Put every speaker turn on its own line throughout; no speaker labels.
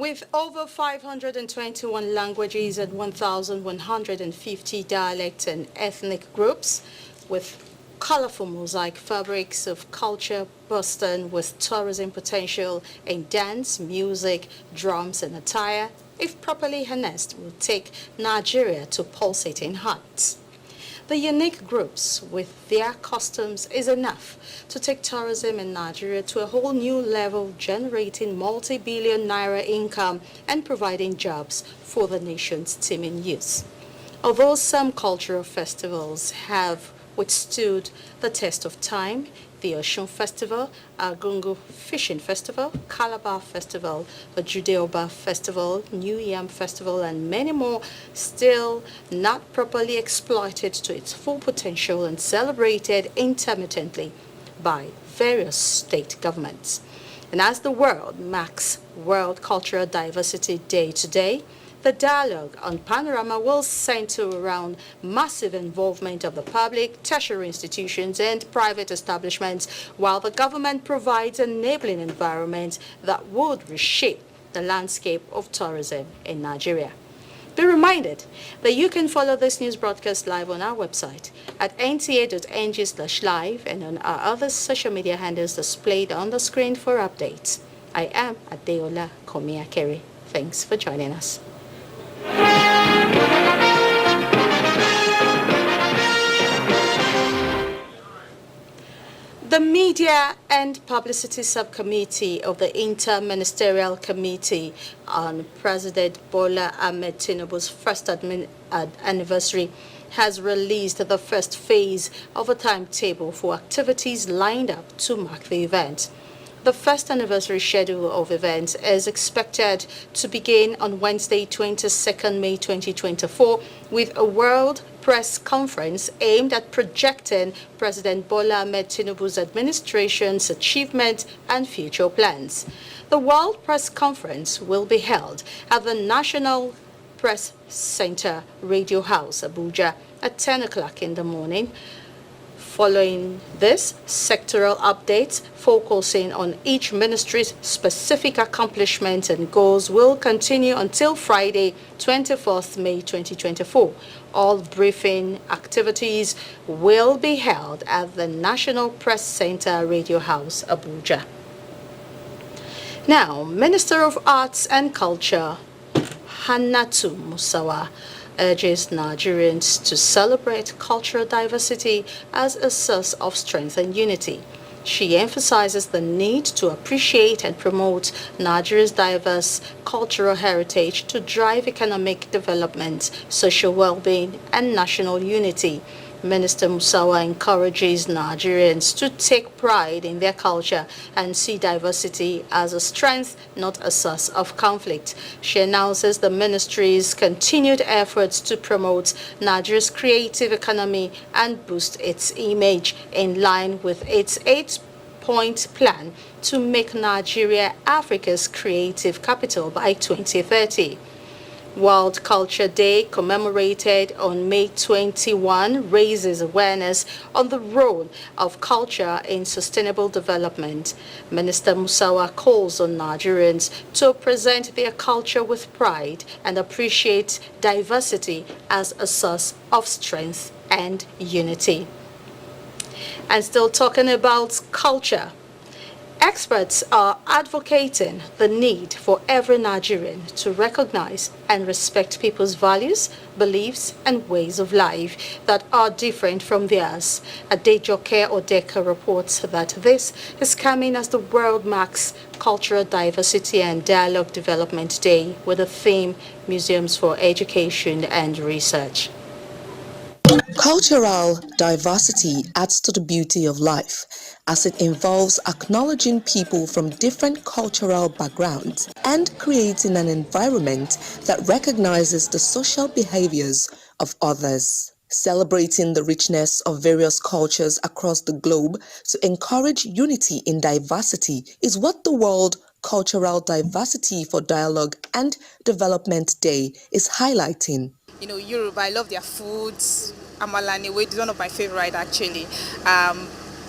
With over 521 languages and 1,150 dialects and ethnic groups, with colorful mosaic fabrics of culture bursting with tourism potential in dance, music, drums and attire, if properly harnessed, will take Nigeria to pulsating heights. The unique groups with their customs is enough to take tourism in Nigeria to a whole new level, generating multi-billion naira income and providing jobs for the nation's teeming youth. Although some cultural festivals have withstood the test of time, the Osun Festival, Argungu Fishing Festival, Calabar Festival, the Judeoba Festival, New Yam Festival, and many more still not properly exploited to its full potential and celebrated intermittently by various state governments. And as the world marks World Cultural Diversity Day today, the dialogue on Panorama will center around massive involvement of the public, tertiary institutions, and private establishments, while the government provides an enabling environment that would reshape the landscape of tourism in Nigeria. Be reminded that you can follow this news broadcast live on our website at nta.ng/live and on our other social media handles displayed on the screen for updates. I am Adeola Komiakere. Thanks for joining us. The Media and Publicity Subcommittee of the Inter-Ministerial Committee on President Bola Ahmed Tinubu's first anniversary has released the first phase of a timetable for activities lined up to mark the event. The first anniversary schedule of events is expected to begin on Wednesday, 22nd May 2024, with a World Press Conference aimed at projecting President Bola Ahmed Tinubu's administration's achievements and future plans. The World Press Conference will be held at the National Press Center Radio House, Abuja, at 10 o'clock in the morning. Following this, sectoral updates focusing on each ministry's specific accomplishments and goals will continue until Friday, 24th May 2024. All briefing activities will be held at the National Press Center Radio House, Abuja. Now, Minister of Arts and Culture, Hannatu Musawa, urges Nigerians to celebrate cultural diversity as a source of strength and unity. She emphasizes the need to appreciate and promote Nigeria's diverse cultural heritage to drive economic development, social well-being, and national unity. Minister Musawa encourages Nigerians to take pride in their culture and see diversity as a strength, not a source of conflict. She announces the ministry's continued efforts to promote Nigeria's creative economy and boost its image in line with its 8-point plan to make Nigeria Africa's creative capital by 2030. World Culture Day, commemorated on May 21, raises awareness on the role of culture in sustainable development. Minister Musawa calls on Nigerians to present their culture with pride and appreciate diversity as a source of strength and unity. And still talking about culture, experts are advocating the need for every Nigerian to recognize and respect people's values, beliefs, and ways of life that are different from theirs. Adejoke Odeka reports that this is coming as the world marks Cultural Diversity and Dialogue Development Day with the theme Museums for Education and Research.
Cultural diversity adds to the beauty of life, as it involves acknowledging people from different cultural backgrounds and creating an environment that recognizes the social behaviors of others. Celebrating the richness of various cultures across the globe to encourage unity in diversity is what the World Cultural Diversity for Dialogue and Development Day is highlighting.
You know, Yoruba, I love their foods. Amala is one of my favorite actually.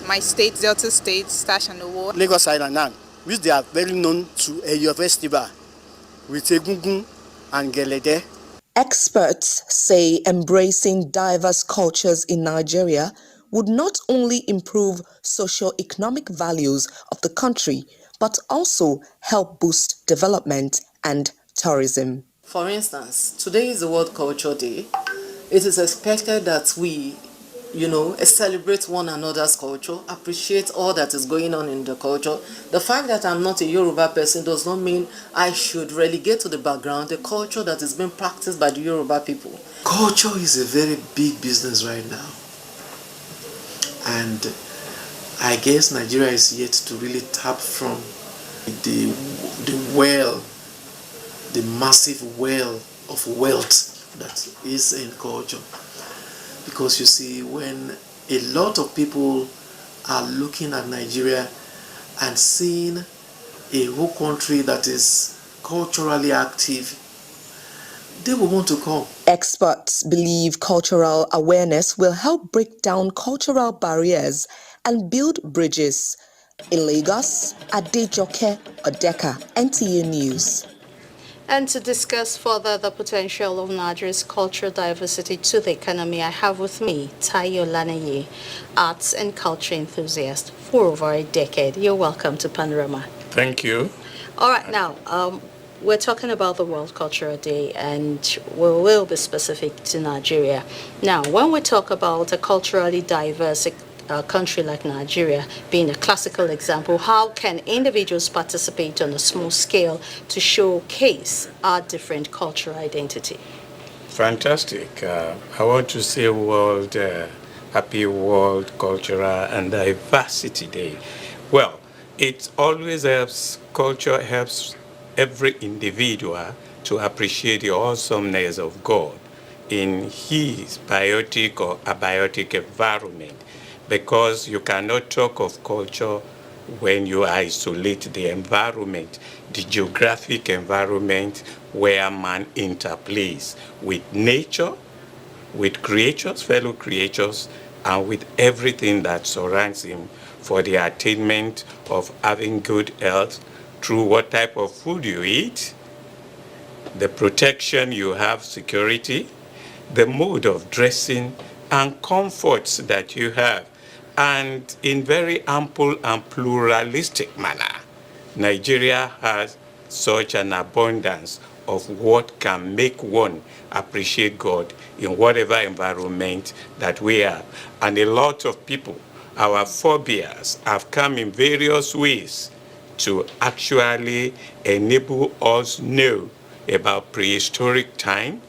My state, Delta State, Stash and Owo.
Lagos Island now, which they are very known to your festival. with egungun and gelede.
Experts say embracing diverse cultures in Nigeria would not only improve socio-economic values of the country, but also help boost development and tourism.
For instance, today is the World Culture Day. It is expected that we, celebrate one another's culture, appreciate all that is going on in the culture. The fact that I'm not a Yoruba person does not mean I should relegate to the background the culture that is being practiced by the Yoruba people.
Culture is a very big business right now. And I guess Nigeria is yet to really tap from the well, the massive well of wealth that is in culture. Because you see, when a lot of people are looking at Nigeria and seeing a whole country that is culturally active, they will want to come.
Experts believe cultural awareness will help break down cultural barriers and build bridges. In Lagos, Adejoke Odeka, NTA News.
And to discuss further the potential of Nigeria's cultural diversity to the economy, I have with me Tayo Lanaye, arts and culture enthusiast for over a decade. You're welcome to Panorama.
Thank you.
All right, now, we're talking about the World Cultural Day, and we will be specific to Nigeria. Now, when we talk about a culturally diverse country like Nigeria being a classical example, how can individuals participate on a small scale to showcase our different cultural identity?
Fantastic. I want to say happy World Cultural and Diversity Day. Well, it always helps, culture helps every individual to appreciate the awesomeness of God in his biotic or abiotic environment, because you cannot talk of culture when you isolate the environment, the geographic environment where man interplays with nature, with creatures, fellow creatures, and with everything that surrounds him for the attainment of having good health through what type of food you eat, the protection you have, security, the mode of dressing, and comforts that you have, and in very ample and pluralistic manner. Nigeria has such an abundance of what can make one appreciate God in whatever environment that we are. And a lot of people, our forebears, have come in various ways to actually enable us know about prehistoric time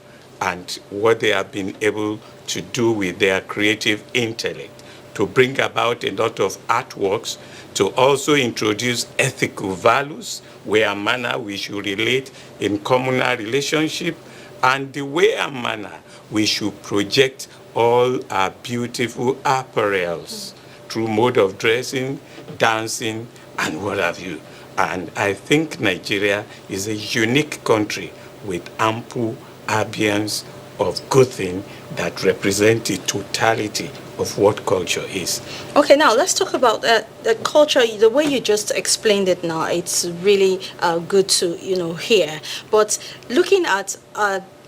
and what they have been able to do with their creative intellect to bring about a lot of artworks, to also introduce ethical values, where and manner we should relate in communal relationship, and the way and manner we should project all our beautiful apparels through mode of dressing, dancing, and what have you. And I think Nigeria is a unique country with ample ambience of good things that represent the totality of what culture is.
Okay, now let's talk about the culture. The way you just explained it now, it's really good to hear. But looking at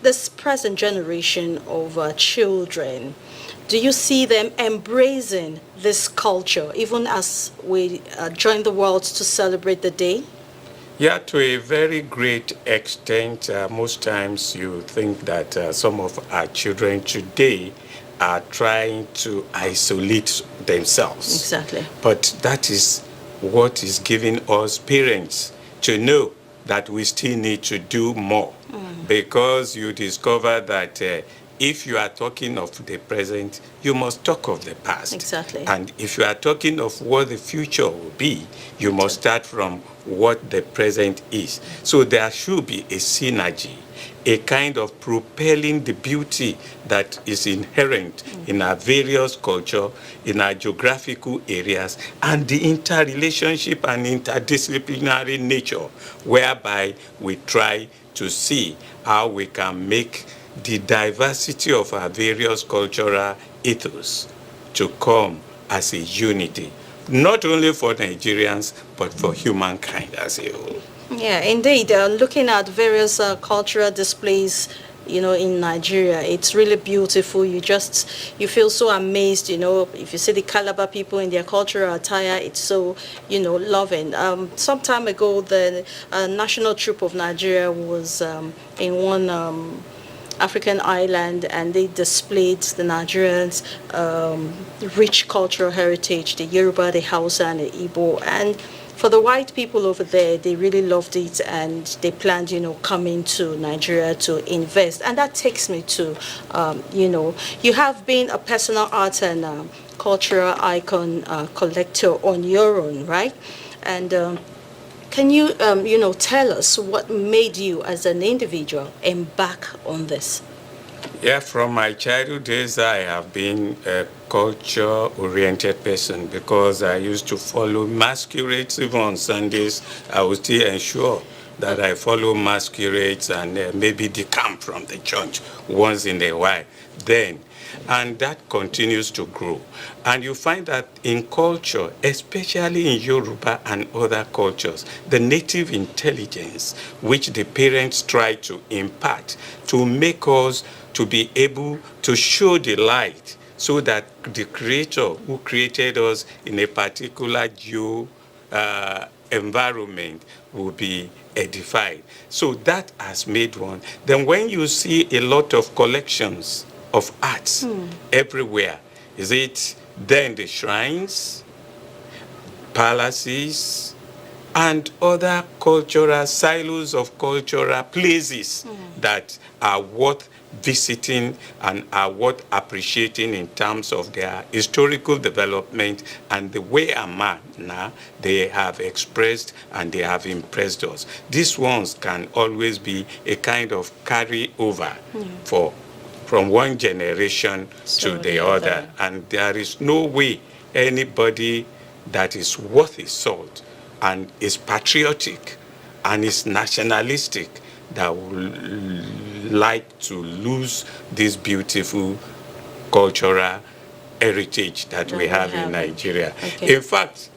this present generation of children, do you see them embracing this culture, even as we join the world to celebrate the day?
Yeah, to a very great extent. Most times you think that some of our children today are trying to isolate themselves.
Exactly.
But that is what is giving us parents to know that we still need to do more. Because you discover that if you are talking of the present, you must talk of the past.
Exactly.
And if you are talking of what the future will be, you must start from what the present is. So there should be a synergy, a kind of propelling the beauty that is inherent in our various culture, in our geographical areas, and the interrelationship and interdisciplinary nature, whereby we try to see how we can make the diversity of our various cultural ethos to come as a unity, not only for Nigerians, but for humankind as a whole.
Yeah, indeed. Looking at various cultural displays, in Nigeria, it's really beautiful. You feel so amazed, if you see the Calabar people in their cultural attire, it's so, loving. Some time ago, the National Troop of Nigeria was in one African island, and they displayed the Nigerians' rich cultural heritage, the Yoruba, the Hausa, and the Igbo. And for the white people over there, they really loved it, and they planned, coming to Nigeria to invest. And that takes me to, you have been a personal art and cultural icon collector on your own, right? And can you, tell us what made you as an individual embark on this?
Yeah, from my childhood days, I have been a culture-oriented person because I used to follow masquerades. Even on Sundays, I would still ensure that I follow masquerades and maybe decamp from the church once in a while. Then, and that continues to grow. And you find that in culture, especially in Yoruba and other cultures, the native intelligence which the parents try to impart to make us to be able to show the light so that the creator who created us in a particular environment will be edified. So that has made one. Then when you see a lot of collections of arts everywhere, is it then the shrines, palaces, and other cultural silos of cultural places that are worth visiting and are worth appreciating in terms of their historical development and the way and manner they have expressed and they have impressed us. These ones can always be a kind of carry over from one generation to the other. And there is no way anybody that is worth his salt and is patriotic and is nationalistic that would like to lose this beautiful cultural heritage that we have in Nigeria.
Okay.
In fact,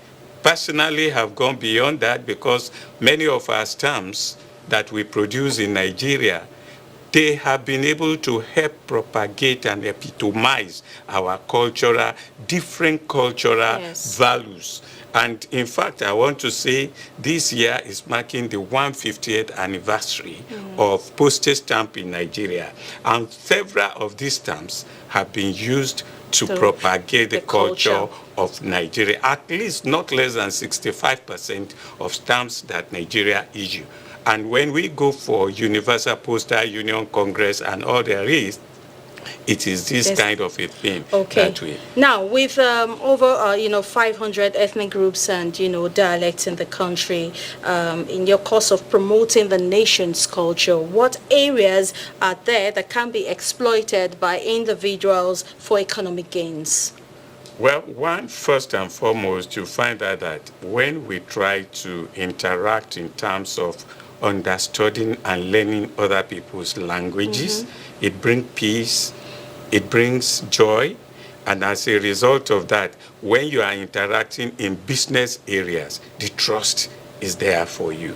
personally have gone beyond that because many of our stamps that we produce in Nigeria, they have been able to help propagate and epitomize our different cultural values. And in fact, I want to say this year is marking the 150th anniversary of postage stamp in Nigeria. And several of these stamps have been used to propagate the culture of Nigeria. At least not less than 65% of stamps that Nigeria issue. And when we go for Universal Postal Union Congress and all the rest, it is this kind of a thing that we...
Now, with over, 500 ethnic groups and, dialects in the country, in your course of promoting the nation's culture, what areas are there that can be exploited by individuals for economic gains?
Well, first and foremost, you find out that when we try to interact in terms of understanding and learning other people's languages, it brings peace, it brings joy, and as a result of that, when you are interacting in business areas, the trust is there for you.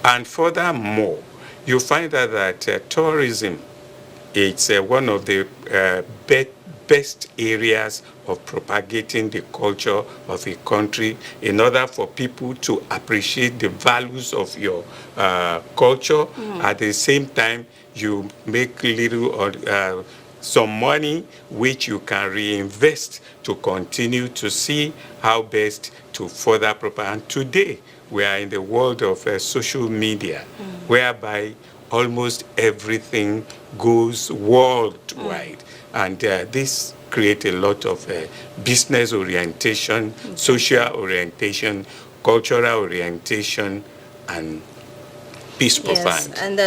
And furthermore, you find out that tourism, it's one of the best areas of propagating the culture of a country in order for people to appreciate the values of your culture. At the same time, you make some money which you can reinvest to continue to see how best to further propagate. And today, we are in the world of social media, whereby almost everything goes worldwide. And this creates a lot of business orientation, social orientation, cultural orientation, and peace profound.
And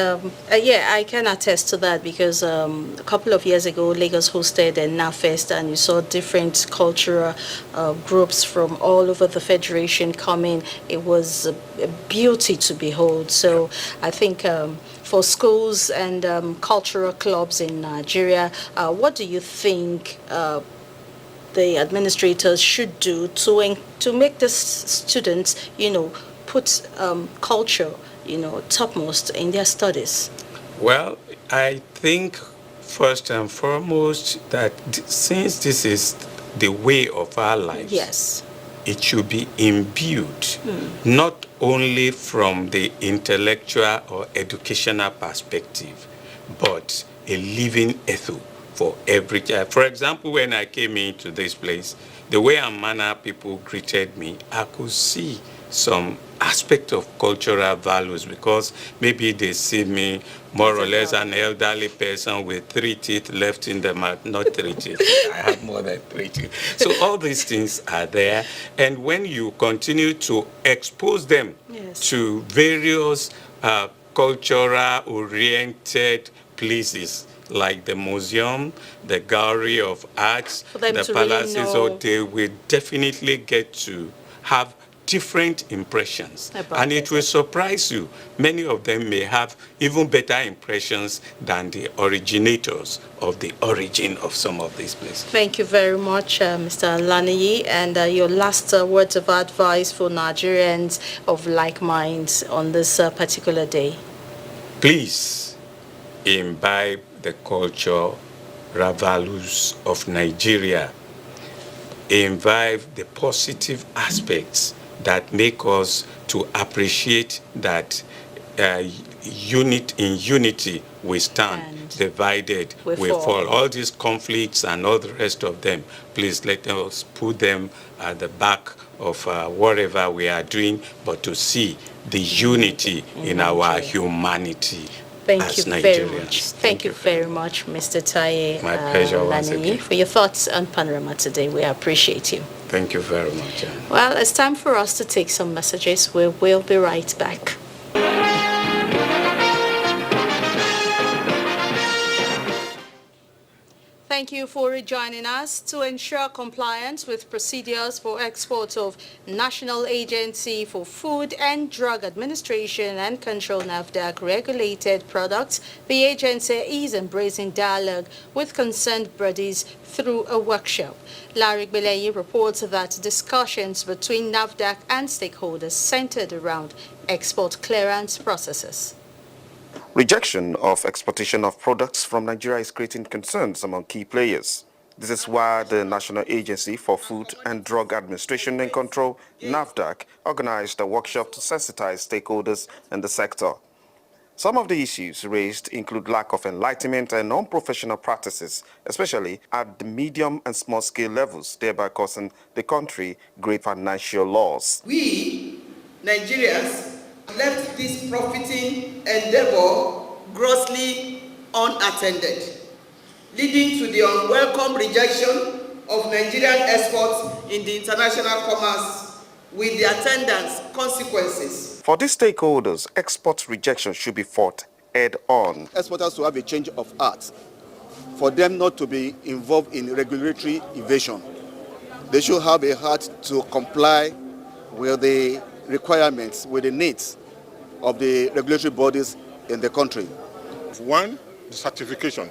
I can attest to that because a couple of years ago, Lagos hosted a NAFest, and you saw different cultural groups from all over the federation coming. It was a beauty to behold. So I think for schools and cultural clubs in Nigeria, what do you think the administrators should do to make the students, put culture, topmost in their studies?
Well, I think first and foremost that since this is the way of our lives,
Yes.
it should be imbued not only from the intellectual or educational perspective, but a living ethos for every child. For example, when I came into this place, the way and manner people greeted me, I could see some aspect of cultural values because maybe they see me more or less an elderly person with 3 teeth left in the mouth, not 3 teeth. I have more than 3 teeth. So all these things are there. And when you continue to expose them to various cultural oriented places like the museum, the gallery of arts, the palaces, so they will definitely get to have different impressions. And it will surprise you. Many of them may have even better impressions than the originators of the origin of some of these places.
Thank you very much, Mr. Laniyi. And your last words of advice for Nigerians of like minds on this particular day?
Please imbibe the culture, values of Nigeria. Imbibe the positive aspects that make us to appreciate that in unity we stand, and divided we fall. All these conflicts and all the rest of them, please let us put them at the back of whatever we are doing, but to see the unity in our humanity.
Thank you very much. Thank you very much, Mr. Taye Laniyi, for your thoughts on Panorama today. We appreciate you.
Thank you very much.
Well, it's time for us to take some messages. We will be right back. Thank you for rejoining us. To ensure compliance with procedures for export of National Agency for Food and Drug Administration and Control NAFDAC regulated products, the agency is embracing dialogue with concerned bodies through a workshop. Larry Bileyi reports that discussions between NAFDAC and stakeholders centered around export clearance processes.
Rejection of exportation of products from Nigeria is creating concerns among key players. This is why the National Agency for Food and Drug Administration and Control, NAFDAC, organized a workshop to sensitize stakeholders in the sector. Some of the issues raised include lack of enlightenment and non-professional practices, especially at the medium and small-scale levels, thereby causing the country great financial loss.
We, Nigerians, left this profiting endeavor grossly unattended, leading to the unwelcome rejection of Nigerian exports in the international commerce with the attendant consequences.
For these stakeholders, export rejection should be fought head-on.
Exporters to have a change of heart, for them not to be involved in regulatory evasion. They should have a heart to comply with the requirements, with the needs of the regulatory bodies in the country.
One, the certification.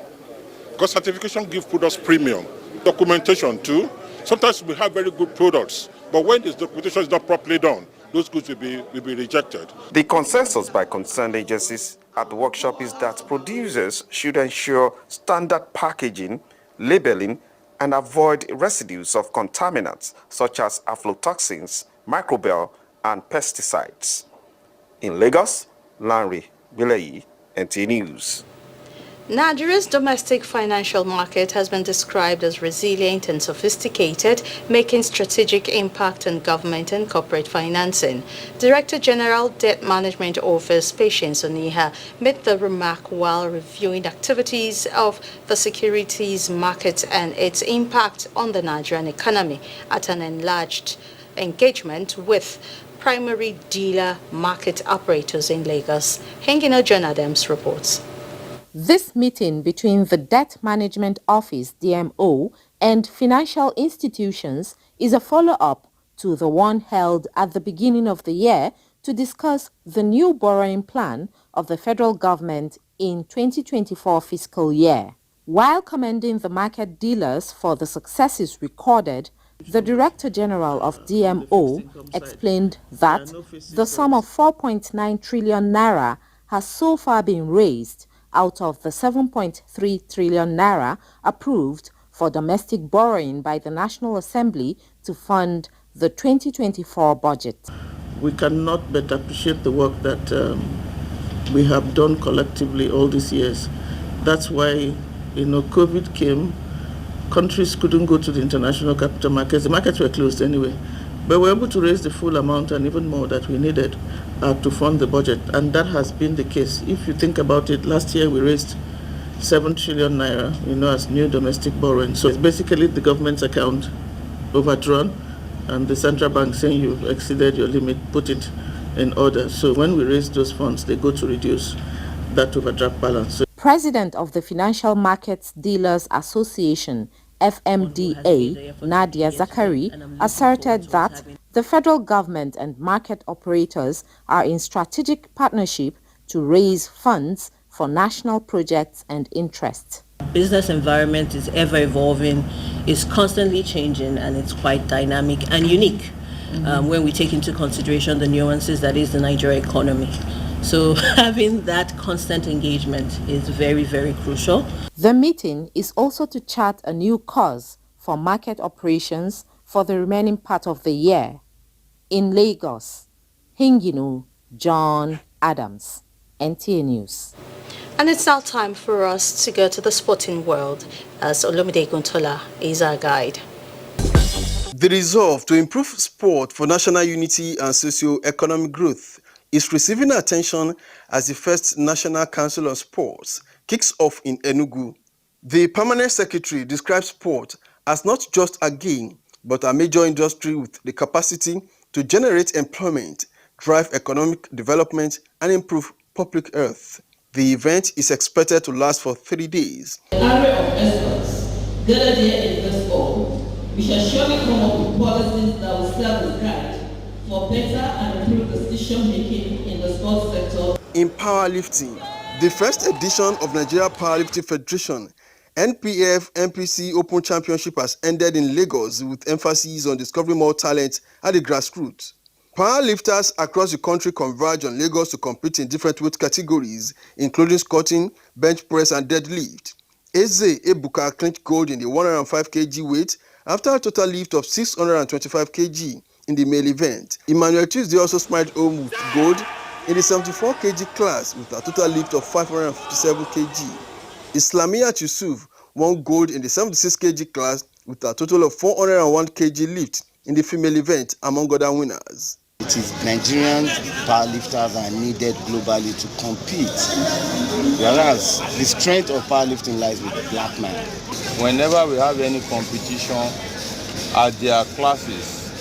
Because certification gives products premium. Documentation too. Sometimes we have very good products, but when this documentation is not properly done, those goods will be rejected.
The consensus by concerned agencies at the workshop is that producers should ensure standard packaging, labeling, and avoid residues of contaminants such as aflatoxins, microbial, and pesticides. In Lagos, Larry Bileyi, NTA News.
Nigeria's domestic financial market has been described as resilient and sophisticated, making strategic impact on government and corporate financing. Director General Debt Management Office Patience Oniha made the remark while reviewing activities of the securities market and its impact on the Nigerian economy at an enlarged engagement with primary dealer market operators in Lagos. Hengino John Adams reports.
This meeting between the Debt Management Office (DMO) and financial institutions is a follow-up to the one held at the beginning of the year to discuss the new borrowing plan of the federal government in 2024 fiscal year. While commending the market dealers for the successes recorded, The Director General of DMO explained that the sum of 4.9 trillion naira has so far been raised out of the 7.3 trillion naira approved for domestic borrowing by the National Assembly to fund the 2024 budget.
We cannot but appreciate the work that we have done collectively all these years. That's why, COVID came. Countries couldn't go to the international capital markets. The markets were closed anyway. But we were able to raise the full amount and even more that we needed to fund the budget. And that has been the case. If you think about it, last year we raised 7 trillion naira, as new domestic borrowing. So it's basically the government's account overdrawn and the central bank saying you've exceeded your limit, put it in order. So when we raise those funds, they go to reduce that overdraft balance. So
President of the Financial Markets Dealers Association, FMDA, Nadia Zakari, asserted that the federal government and market operators are in strategic partnership to raise funds for national projects and interests.
Business environment is ever evolving, is constantly changing, and it's quite dynamic and unique when we take into consideration the nuances that is the Nigerian economy. So having that constant engagement is very, very crucial.
The meeting is also to chart a new course for market operations for the remaining part of the year. In Lagos, Hinginu, John Adams, NTA News.
And it's now time for us to go to the sporting world as Olumide Guntola is our guide.
The resolve to improve sport for national unity and socio-economic growth is receiving attention as the first National Council on Sports kicks off in Enugu. The permanent secretary describes sport as not just a game, but a major industry with the capacity to generate employment, drive economic development, and improve public health. The event is expected to last for 3 days.
The array of experts gathered here in this hall, we shall surely come up with policies that will serve as guide for better and improved decision-making in the sports sector.
In powerlifting, the first edition of Nigeria Powerlifting Federation NPF NPC Open Championship has ended in Lagos with emphasis on discovering more talent at the grassroots. Powerlifters across the country converge on Lagos to compete in different weight categories, including squatting, bench press, and deadlift. Eze Ebuka clinched gold in the 105 kg weight after a total lift of 625 kg in the male event. Emmanuel Tuesday also smiled home with gold in the 74 kg class with a total lift of 557 kg. Islamiyat Yusuf won gold in the 76 kg class with a total of 401 kg lift in the female event, among other winners.
It is Nigerian powerlifters are needed globally to compete, whereas the strength of powerlifting lies with black men.
Whenever we have any competition at their classes,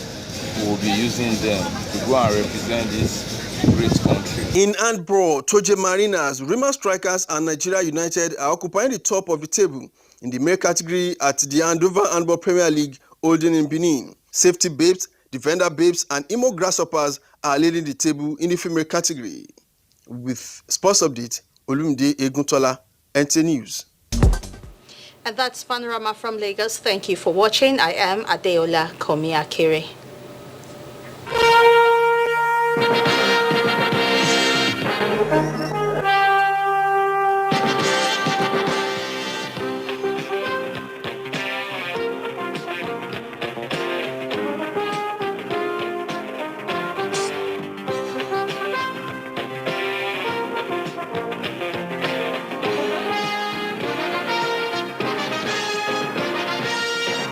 we will be using them to go and represent this great country.
In handball, Toje Mariners, Rima Strikers, and Nigeria United are occupying the top of the table in the male category at the Andover Handball Premier League holding in Benin. Safety Babes, Defender Babes, and Imo Grasshoppers are leading the table in the female category. With Sports Update, Olumide Eguntola, NTA News.
And that's Panorama from Lagos. Thank you for watching. I am Adeola Komiakere.